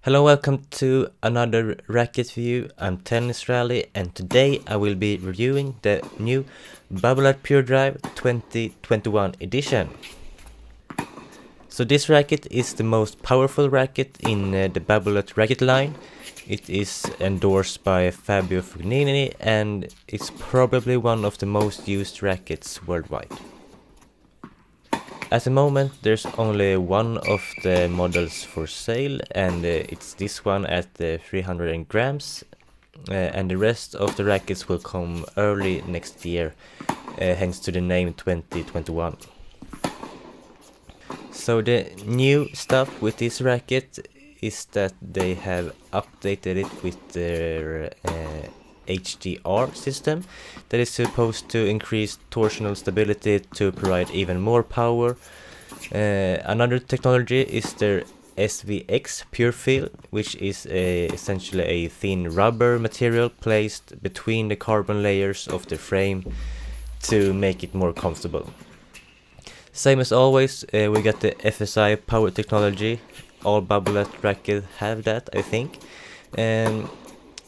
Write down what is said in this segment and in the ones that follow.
Hello, welcome to another racket review. I'm Tennisrally, and today I will be reviewing the new Babolat Pure Drive 2021 edition. So this racket is the most powerful racket in the Babolat racket line. It is endorsed by Fabio Fognini and it's probably one of the most used rackets worldwide. At the moment there's only one of the models for sale, and it's this one at 300 grams, and the rest of the rackets will come early next year, hence to the name 2021. So the new stuff with this racket is that they have updated it with their HDR system that is supposed to increase torsional stability to provide even more power. Another technology is their SVX Pure Feel, which is essentially a thin rubber material placed between the carbon layers of the frame to make it more comfortable. Same as always, we got the FSI power technology. All Babolat rackets have that, I think.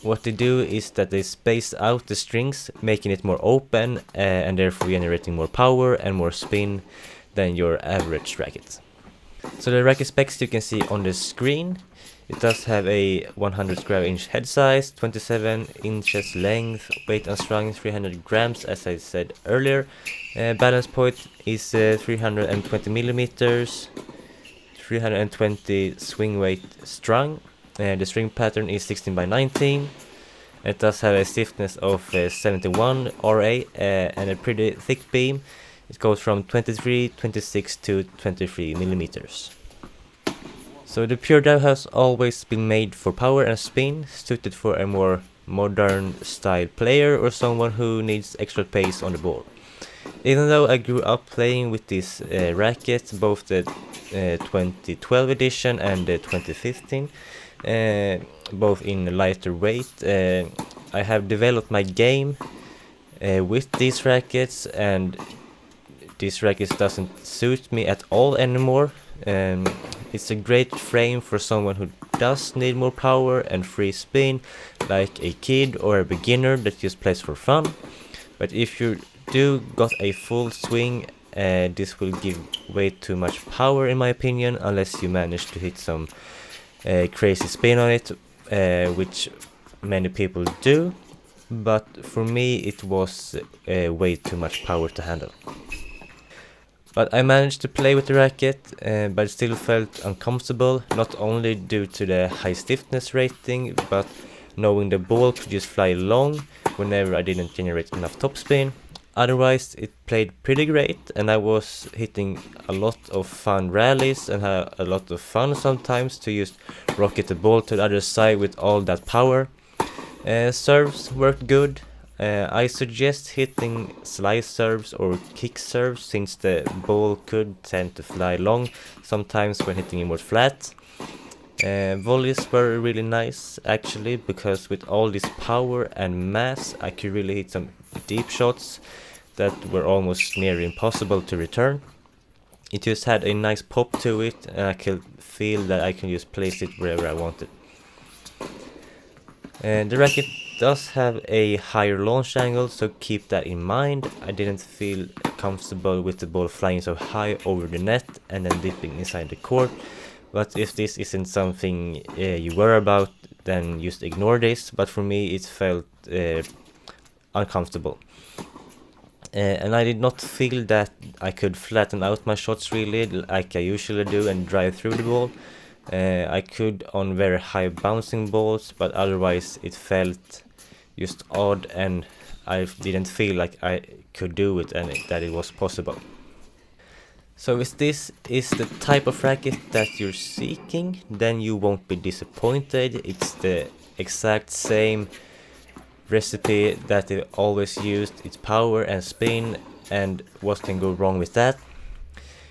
What they do is that they space out the strings, making it more open and therefore generating more power and more spin than your average racket. So the racket specs you can see on the screen. It does have a 100 square inch head size, 27 inches length, weight unstrung 300 grams as I said earlier. Balance point is 320 millimeters, 320 swing weight strung. The string pattern is 16 by 19. It does have a stiffness of 71 RA and a pretty thick beam. It goes from 23, 26 to 23 millimeters. So the Pure Drive has always been made for power and spin, suited for a more modern style player or someone who needs extra pace on the ball. Even though I grew up playing with this racket, both the 2012 edition and the 2015, both in lighter weight, I have developed my game with these rackets, and these rackets doesn't suit me at all anymore. It's a great frame for someone who does need more power and free spin, like a kid or a beginner that just plays for fun. But if you do got a full swing, this will give way too much power in my opinion, unless you manage to hit some crazy spin on it, which many people do, but for me it was way too much power to handle. But I managed to play with the racket, but it still felt uncomfortable, not only due to the high stiffness rating, but knowing the ball could just fly long whenever I didn't generate enough topspin. Otherwise it played pretty great, and I was hitting a lot of fun rallies and had a lot of fun sometimes to just rocket the ball to the other side with all that power. Serves worked good. I suggest hitting slice serves or kick serves, since the ball could tend to fly long sometimes when hitting it more flat. Volleys were really nice actually, because with all this power and mass I could really hit some deep shots that were almost near impossible to return. It just had a nice pop to it, and I could feel that I can just place it wherever I wanted. The racket does have a higher launch angle, so keep that in mind. I didn't feel comfortable with the ball flying so high over the net and then dipping inside the court. But if this isn't something you worry about, then just ignore this. But for me it felt uncomfortable. And I did not feel that I could flatten out my shots really like I usually do and drive through the ball. I could on very high bouncing balls, but otherwise it felt just odd, and I didn't feel like I could do it and that it was possible. So if this is the type of racket that you're seeking, then you won't be disappointed. It's the exact same recipe that they always used. It's power and spin, and what can go wrong with that?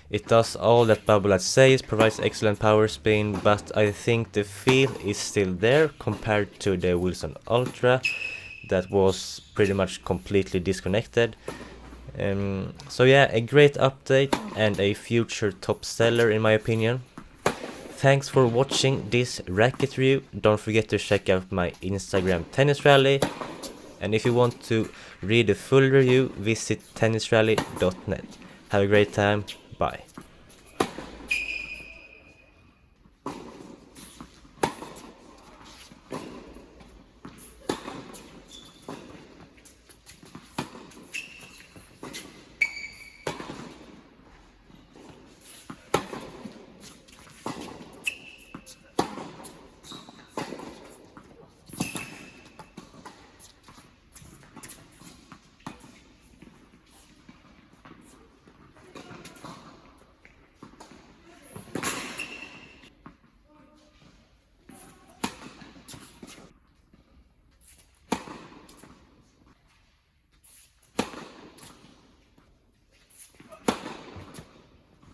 It does all that Babolat says, provides excellent power spin, but I think the feel is still there compared to the Wilson Ultra that was pretty much completely disconnected. So yeah, a great update and a future top seller in my opinion. Thanks for watching this racket review. Don't forget to check out my Instagram Tennisrally. And if you want to read the full review, visit tennisrally.net. Have a great time. Bye.